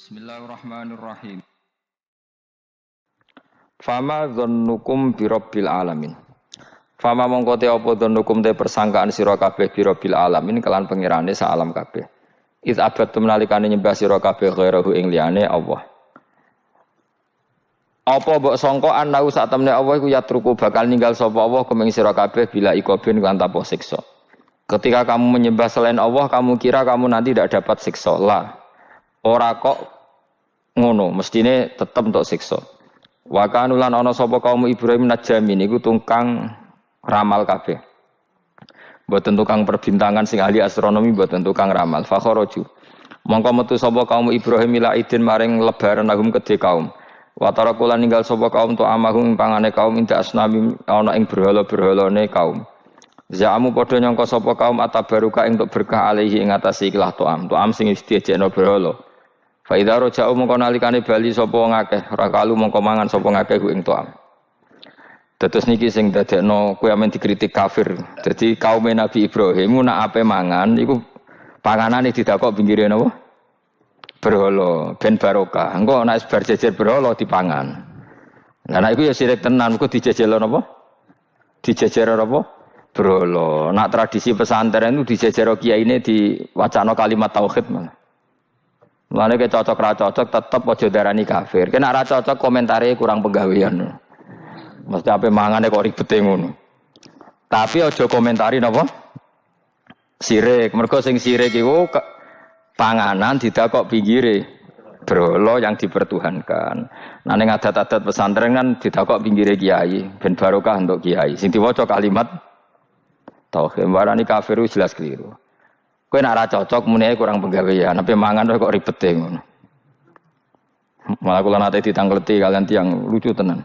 Bismillahirrahmanirrahim. Fama dzannukum birabbil alamin. Fama mongko te apa dzannukum te persangkaan sira kabeh birabbil alamin kelan pengirane sak alam kabeh. Iz abadtum nalikane nyembah sira kabeh ghairahu ing liyane Allah. Apa mbok sangka anau sak temne Allah iku yatruku bakal ninggal sapa Allah kumeng sira kabeh bila ikobin kan tanpa siksa. Ketika kamu menyembah selain Allah, kamu kira kamu nanti tidak dapat siksa. Lah. Ora kok ngono, mestine tetep untuk siksa. Wa kanulan ana sapa kaum Ibrahim Najami niku tukang ramal kabeh. Mboten tukang perbintangan sing ahli astronomi, mboten tukang ramal. Fa kharaju. Mongko metu sapa kaum Ibrahim ila idin maring lebaran agum kedhe kaum. Wa tarakulan ninggal sapa kaum to amahum pangane kaum inda asnami ana ing berhala-berhalane kaum. Za'amu padha nyangka sapa kaum atabaruka ing untuk berkah alaihi ing atase ikhlas to'am sing wis diejekno berhala. Fa idza raja'u mongko nalikane bali sapa wong akeh rakalu mongko mangan sapa ngakeh ing to'am. Dados niki sing dadekno kowe amen dikritik kafir. Dadi kaum Nabi Ibrahim nak ape mangan iku panganane didakok pinggire napa? Berhala ben barokah. Engko nek bar jejer berhala dipangan. Lah nek iku ya sirik tenan, engko dijejelo napa? Dijejer apa? Berhala. Nak tradisi pesantren itu dijejero kiyaine diwacana kalimat tauhid malah. Mulane ke cocok ra cocok tetep aja darani kafir. Kena ra cocok komentare kurang penggawean. Mesti ape mangane kok ribete ngono. Tapi aja komentari napa? Sirik. Mergo sing sirik iku panganan didakok pinggire berhala yang dipertuhankan. Nah ning adat-adat pesantren kan didakok pinggire kiai, ben barokah untuk kiai. Sing diwaca kalimat tauhid warani kafir jelas keliru. Kowe nek ora cocok muni kurang penggawean, ape mangan kok ribete ngono. Malah kula nate ditangleti kalian tiang lucu tenan.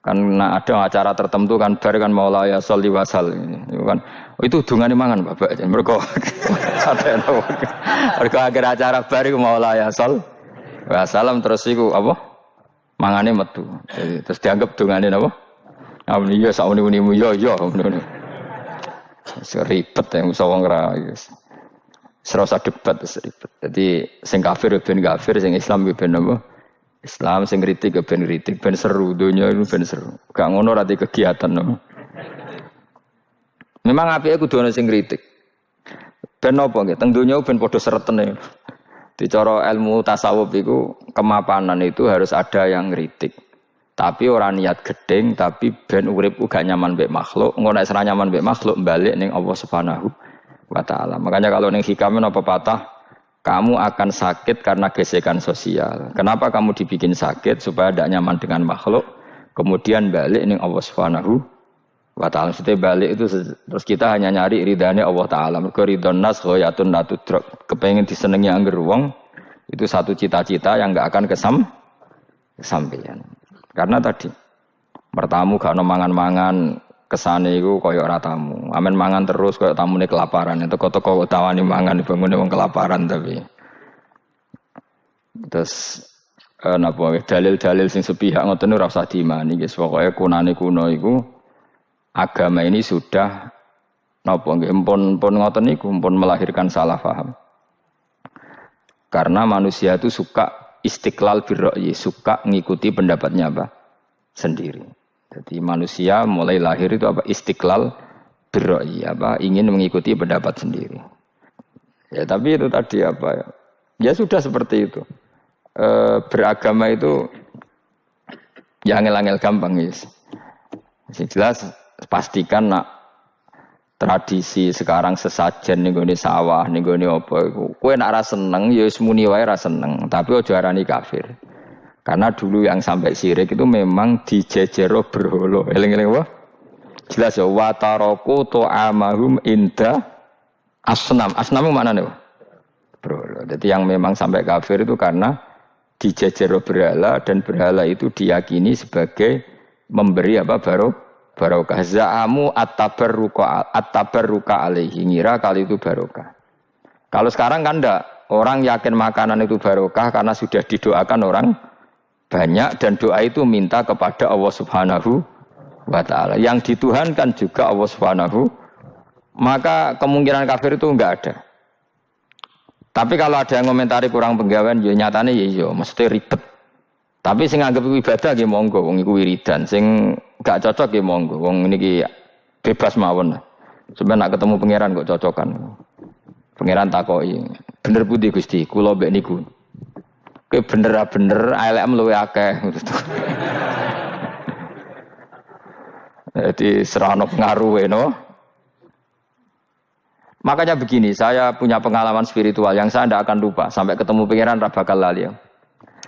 Kan ada acara tertentu kan bar kan maulaya sholli wasal itu kan. Oh, itu dungane mangan Bapak. Mergo mergo akhir acara bar iku maulaya shol wasalam terus iku apa? Mangane metu. Jadi, terus dianggap dungane napa? Amun iya sak muni-munimu yo ngono. Seribet yang usah wong ra serasa debat seribet. Jadi sing kafir ben kafir, sing Islam ben apa? Islam sing kritik ben kritik, ben seru donya itu ben seru. Gak ngono ra kegiatan no. Memang apike kudu ana sing kritik. Ben apa nggih? Teng donya ben padha seretene. Di cara ilmu tasawuf iku kemapanan itu harus ada yang kritik. Tapi orang niat gedeng, tapi ben urip uga nyaman mbek makhluk, engko nek ora nyaman mbek makhluk balik ning Allah Subhanahu wa taala. Makanya kalau ning hikam apa patah, kamu akan sakit karena gesekan sosial. Kenapa kamu dibikin sakit supaya tidak nyaman dengan makhluk, kemudian balik ning Allah Subhanahu wa taala. Setelah balik itu terus kita hanya nyari ridane Allah taala. Mergo ridon nas ghayatun la tudrak. Kepengin disenengi angger wong, itu satu cita-cita yang enggak akan kesampaian. Karena tadi mertamu gak ono mangan-mangan kesane iku kaya ora tamu. Amen mangan terus kaya tamune kelaparan. Teko-teko tawani mangan bangune wong kelaparan tapi. Terus napa dalil-dalil sing sepihak ngoten ora usah diimani guys. Pokoke kunane kuno iku agama ini sudah napa nggih pun ngoten niku pun melahirkan salah paham. Karena manusia itu suka istiqlal birra'yi, suka ngikuti pendapatnya apa? Sendiri. Jadi manusia mulai lahir itu apa? Istiqlal birra'yi, apa? Ingin mengikuti pendapat sendiri. Ya tapi itu tadi apa ya? Ya sudah seperti itu. Beragama itu ya angel-angel gampang guys. Jelas pastikan nak tradisi sekarang sesajen ning gone sawah ning gone apa iku kowe nek ora seneng ya wis muni wae ora seneng tapi aja arani kafir karena dulu yang sampai syirik itu memang dijejero berhala eling-eling wae jelas ya wa taraku ta'amahum inda asnam maknane berhala jadi yang memang sampai kafir itu karena dijejero berhala dan berhala itu diyakini sebagai memberi apa barokah za'amu at-tabarruka alaihi ngira kali itu barokah. Kalau sekarang kan enggak, orang yakin makanan itu barokah karena sudah didoakan orang banyak dan doa itu minta kepada Allah Subhanahu wa taala. Yang dituhankan juga Allah Subhanahu. Maka kemungkinan kafir itu enggak ada. Tapi kalau ada yang komentari kurang penggawean, ya nyatane ya iya, mesti ribet. Tapi sing anggap ibadah nggih monggo, wong iku wiridan. Sing gak cocok nggih monggo, wong niki bebas mawon. Sampeyan nak ketemu pangeran kok cocokan. Pangeran takoki, bener pundi Gusti? Kula mbek niku. Kowe bener-bener elekmu luwe akeh. Jadi serana pengaruh no. Makanya begini, saya punya pengalaman spiritual yang saya tidak akan lupa sampai ketemu pangeran ra bakal lali.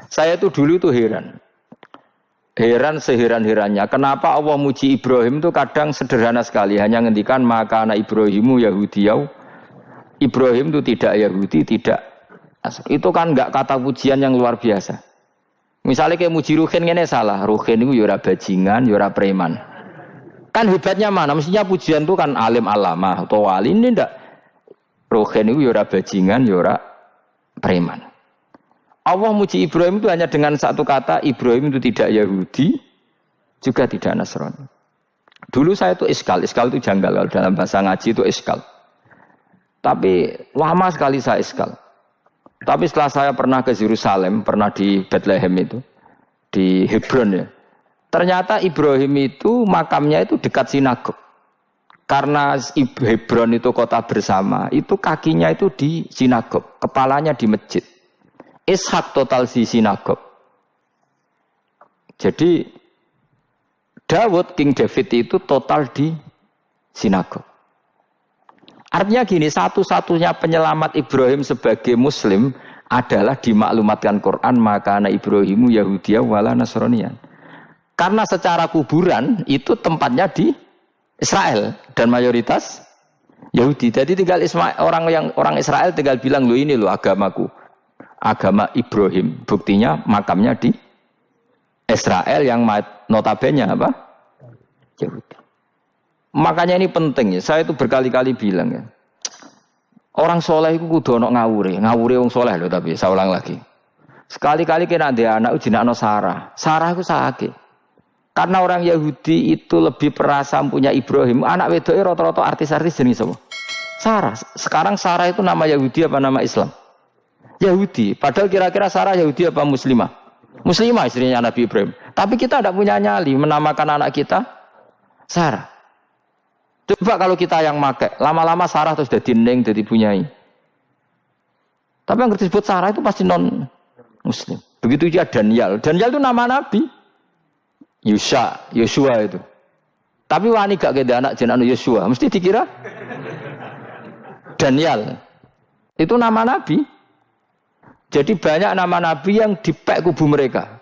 Saya itu dulu itu heran seheran-herannya. Kenapa Allah muji Ibrahim itu kadang sederhana sekali, hanya ngendikan maka anak Ibrahimu Yahudiyau. Ibrahim itu tidak Yahudi, tidak. Itu kan enggak kata pujian yang luar biasa. Misalnya kayak muji Ruhin ini salah. Ruhin itu yura bajingan, yura preman. Kan hebatnya mana? Mestinya pujian itu kan alim alamah atau wali. Ini enggak. Ruhin itu yura bajingan, yura preman. Allah muji Ibrahim itu hanya dengan satu kata. Ibrahim itu tidak Yahudi, juga tidak Nasrani. Dulu saya itu iskal itu janggal. Kalau dalam bahasa ngaji itu iskal. Tapi lama sekali saya iskal. Tapi setelah saya pernah ke Yerusalem, pernah di Bethlehem itu, di Hebron ya. Ternyata Ibrahim itu makamnya itu dekat sinagog. Karena Hebron itu kota bersama, itu kakinya itu di sinagog, kepalanya di masjid. Ishak total di sinagog. Jadi King David itu total di sinagog. Artinya gini, satu-satunya penyelamat Ibrahim sebagai Muslim adalah dimaklumatkan Quran maka anak Ibrahimu Yahudiyah wala Nasraniyan. Karena secara kuburan itu tempatnya di Israel dan mayoritas Yahudi. Jadi tinggal orang Israel tinggal bilang lo ini lo agamaku, agama Ibrahim. Buktinya makamnya di Israel yang notabene apa? Yahudi. Makanya ini penting ya. Saya itu berkali-kali bilang ya. Orang soleh itu kudu ono ngawure wong soleh loh, tapi saya ulang lagi. Sekali-kali kena dia anak jinakno Sarah. Sarah itu sakit. Karena orang Yahudi itu lebih perasa punya Ibrahim. Anak wedoke rata-rata artis-artis jenis apa? Sarah. Sekarang Sarah itu nama Yahudi apa nama Islam? Yahudi. Padahal kira-kira Sarah Yahudi apa Muslimah? Muslimah istrinya Nabi Ibrahim. Tapi kita tidak punya nyali menamakan anak kita Sarah. Coba kalau kita yang make, lama-lama Sarah terus jadi neng, jadi punyai. Tapi yang disebut Sarah itu pasti non Muslim. Begitu juga Daniel. Daniel itu nama Nabi. Yosua itu. Tapi wani gak keda anak jenenge Yosua, mesti dikira Daniel. Itu nama Nabi. Jadi banyak nama Nabi yang dipek kubu mereka.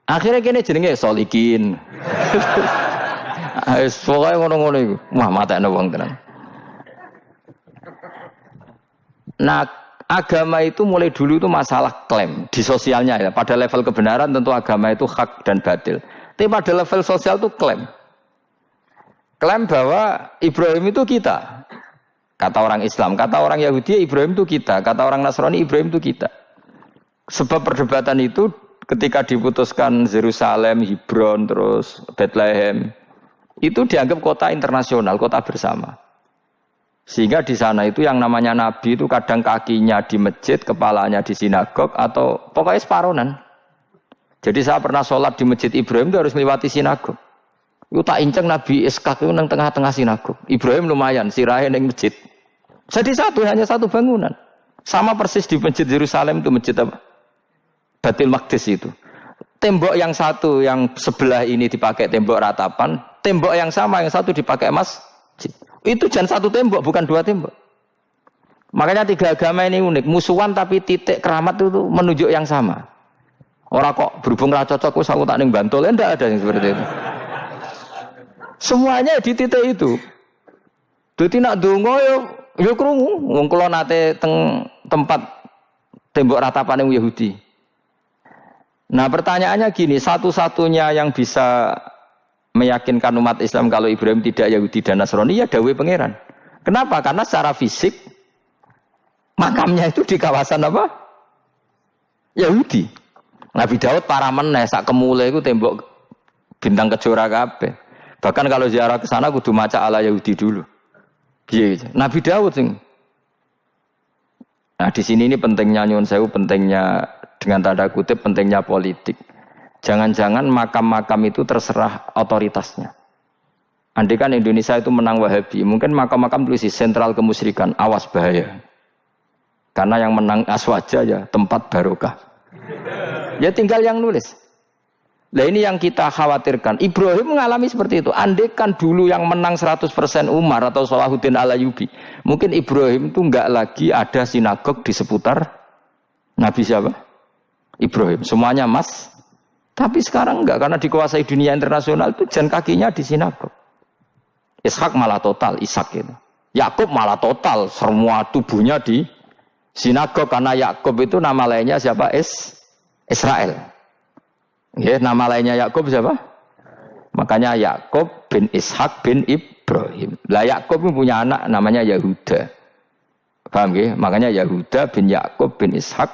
Akhirnya kene jenenge Solikin. Pokoknya ngono-ngono itu. Wah, matekno wong tenan. Nah, agama itu mulai dulu itu masalah klaim di sosialnya ya. Pada level kebenaran tentu agama itu hak dan batil. Tapi pada level sosial itu klaim. Klaim bahwa Ibrahim itu kita. Kata orang Islam, kata orang Yahudi Ibrahim itu kita, kata orang Nasrani Ibrahim itu kita. Sebab perdebatan itu ketika diputuskan Yerusalem, Hebron, terus Bethlehem, itu dianggap kota internasional, kota bersama. Sehingga di sana itu yang namanya Nabi itu kadang kakinya di masjid, kepalanya di sinagog, atau pokoknya separonan. Jadi saya pernah sholat di masjid Ibrahim itu harus melewati sinagog. Itu tak inceng Nabi Ishak itu nang tengah-tengah sinagog. Ibrahim lumayan, sirahe nang masjid. Jadi hanya satu bangunan. Sama persis di masjid Yerusalem itu masjid apa? Baitul Maqdis itu. Tembok yang satu, yang sebelah ini dipakai tembok ratapan, tembok yang sama, yang satu dipakai masjid. Itu jangan satu tembok, bukan dua tembok. Makanya tiga agama ini unik. Musuhan tapi titik keramat itu menunjuk yang sama. Orang kok berhubung ra cocok, aku tak ning Bantul, enggak ada yang seperti itu. Semuanya di titik itu. Dadi nak donga yo krungu, wong kula nate teng tempat tembok ratapan yang Yahudi. Nah pertanyaannya gini, satu-satunya yang bisa meyakinkan umat Islam kalau Ibrahim tidak Yahudi dan Nasrani ya dawuh pangeran. Kenapa? Karena secara fisik makamnya itu di kawasan apa? Yahudi. Nabi Daud para meneh sak kemule iku tembok bintang kejora kabeh. Bahkan kalau ziarah ke sana kudu maca ala Yahudi dulu. Piye Nabi Daud sing Nah di sini ini pentingnya nyuwun sewu, pentingnya dengan tanda kutip pentingnya politik. Jangan-jangan makam-makam itu terserah otoritasnya. Andai kan Indonesia itu menang Wahabi, mungkin makam-makam tulis sentral kemusyrikan, awas bahaya. Karena yang menang Aswaja ya tempat barokah. Ya tinggal yang nulis. Nah ini yang kita khawatirkan. Ibrahim mengalami seperti itu. Andai kan dulu yang menang 100% Umar atau Salahuddin Al-Ayyubi, mungkin Ibrahim itu enggak lagi ada sinagog di seputar Nabi siapa? Ibrahim. Semuanya emas. Tapi sekarang enggak, karena dikuasai dunia internasional itu jan kakinya di sinagog. Ishak malah total, Ishak itu. Yakub malah total, semua tubuhnya di sinagog, karena Yakub itu nama lainnya siapa? Israel. Ya, nama lainnya Yakub siapa? Makanya Yakub bin Ishak bin Ibrahim. Lah Yakub punya anak namanya Yahuda. Paham ya? Makanya Yahuda bin Yakub bin Ishak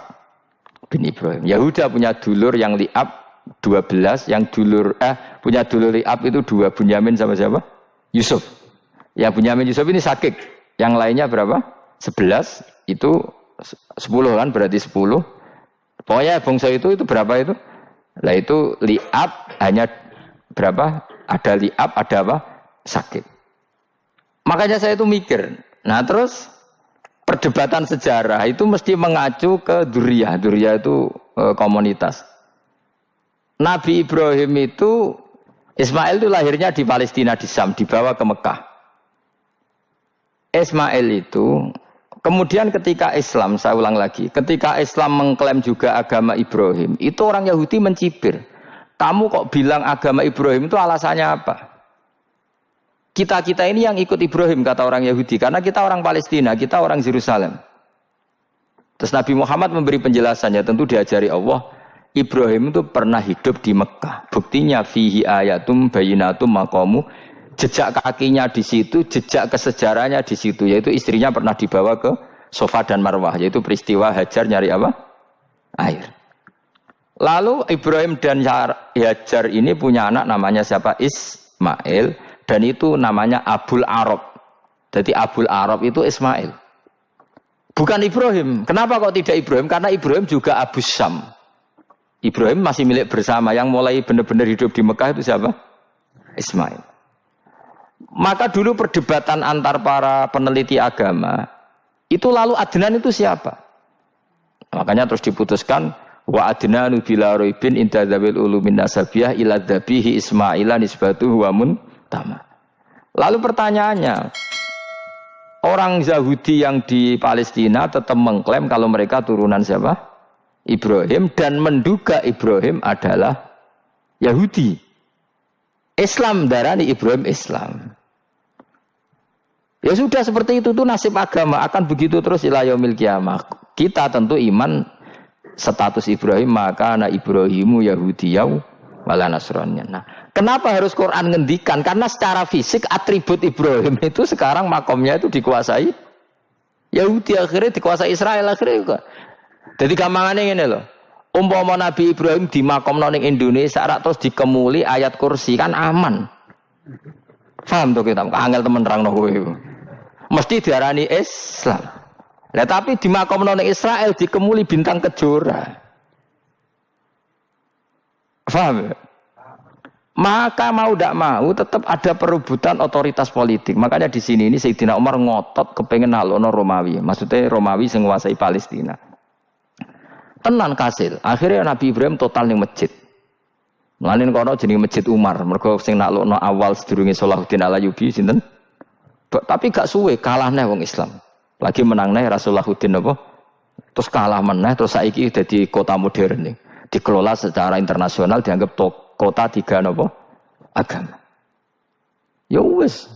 bin Ibrahim. Yahuda punya dulur yang li'ab 12, yang punya dulur li'ab itu 2, Bunyamin sama siapa? Yusuf. Yang Bunyamin Yusuf ini sakit. Yang lainnya berapa? 11. Itu 10 kan, berarti 10. Pokoknya bangsa itu berapa itu? Lah itu li'ab hanya berapa? Ada li'ab, ada apa? Sakit. Makanya saya itu mikir. Nah terus perdebatan sejarah itu mesti mengacu ke Duriyah. Duriyah itu komunitas. Nabi Ibrahim itu, Ismail itu lahirnya di Palestina, di Syam, dibawa ke Mekah. Ismail itu, kemudian ketika Islam, saya ulang lagi, ketika Islam mengklaim juga agama Ibrahim, itu orang Yahudi mencibir. Kamu kok bilang agama Ibrahim itu alasannya apa? Kita ini yang ikut Ibrahim, kata orang Yahudi, karena kita orang Palestina, kita orang Yerusalem. Terus Nabi Muhammad memberi penjelasannya, tentu diajari Allah, Ibrahim itu pernah hidup di Mekah. Buktinya fihi ayatum bayinatum maqamu, jejak kakinya di situ, jejak kesejarahnya di situ, yaitu istrinya pernah dibawa ke Safa dan Marwah, yaitu peristiwa Hajar nyari apa? Air. Lalu Ibrahim dan Hajar ini punya anak namanya siapa? Ismail, dan itu namanya Abul Arab. Jadi Abul Arab itu Ismail. Bukan Ibrahim. Kenapa kok tidak Ibrahim? Karena Ibrahim juga Abu Syam. Ibrahim masih milik bersama. Yang mulai benar-benar hidup di Mekah itu siapa? Ismail. Maka dulu perdebatan antar para peneliti agama, itu lalu Adnan itu siapa? Makanya terus diputuskan, wa adnanu bila roibin inda dzawil ulumin nasabiyah ila dzabihi Ismaila nisbatuhu wa muntama. Lalu pertanyaannya, orang Yahudi yang di Palestina tetap mengklaim kalau mereka turunan siapa? Ibrahim, dan menduga Ibrahim adalah Yahudi. Islam darani Ibrahim Islam. Ya sudah seperti itu tuh nasib agama, akan begitu terus ila yaumil qiyamah. Kita tentu iman status Ibrahim, maka anak Ibrahimu Yahudiyau wala Nasraniyan. Nah, kenapa harus Quran ngendikan? Karena secara fisik atribut Ibrahim itu sekarang makomnya itu dikuasai Yahudi, akhirnya dikuasai Israel akhirnya juga. Jadi gampangannya ini loh. Umpama Nabi Ibrahim di makom ning Indonesia terus dikemuli ayat kursi kan aman. Paham tuh kita? Angel temen nerangno kowe. Mesti diarani Islam. Lah tapi di makom ning Israel dikemuli bintang kejora. Paham? Maka mau tidak mau tetap ada perebutan otoritas politik. Makanya di sini ini Sayyidina Umar ngotot kepengen nalono Romawi. Maksudnya Romawi sing nguasai Palestina. Tenan kasil. Akhirnya Nabi Ibrahim total ning masjid. Mulanin kono jenenge Masjid Umar. Mergo sing naklukno awal sedurunge Salahuddin Al-Ayyubi sinten? Tapi gak suwe kalah neh wong Islam. Lagi menang neh Rasulullahuddin apa? Terus kalah meneh terus saiki dadi kota modern nih. Dikelola secara internasional dianggap kota tiga napa? Agama. Ya wis.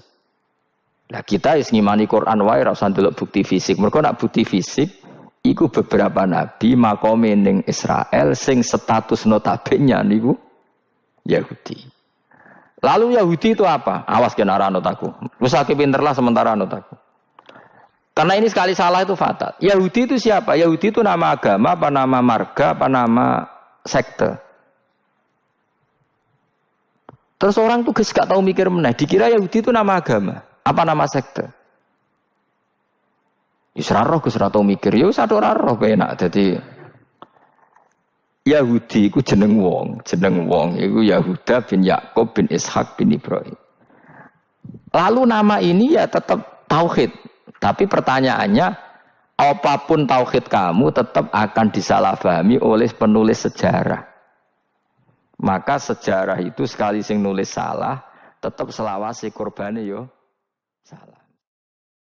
Lah kita wis ngimani Quran wae ora usah ndelok bukti fisik. Mergo nek bukti fisik iku beberapa nabi makome ning Israel sing status notabene niku Yahudi. Lalu Yahudi itu apa? Awas kena ora anut aku. Wis akeh pinterlah sementara anut aku. Karena ini sekali salah itu fatal. Yahudi itu siapa? Yahudi itu nama agama, apa nama marga, apa nama sekte. Terus orang tuh gak tahu mikir meneh, dikira Yahudi itu nama agama, apa nama sekte. Wis ora roh Gus ora tau mikir, ya wis ora roh penak. Dadi Yahudi iku jeneng wong iku Yahuda bin Yakub bin Ishak bin Ibrahim. Lalu nama ini ya tetap tauhid. Tapi pertanyaannya, apapun tauhid kamu tetap akan disalahpahami oleh penulis sejarah. Maka sejarah itu sekali sing nulis salah, tetap selawase korbane yo salah.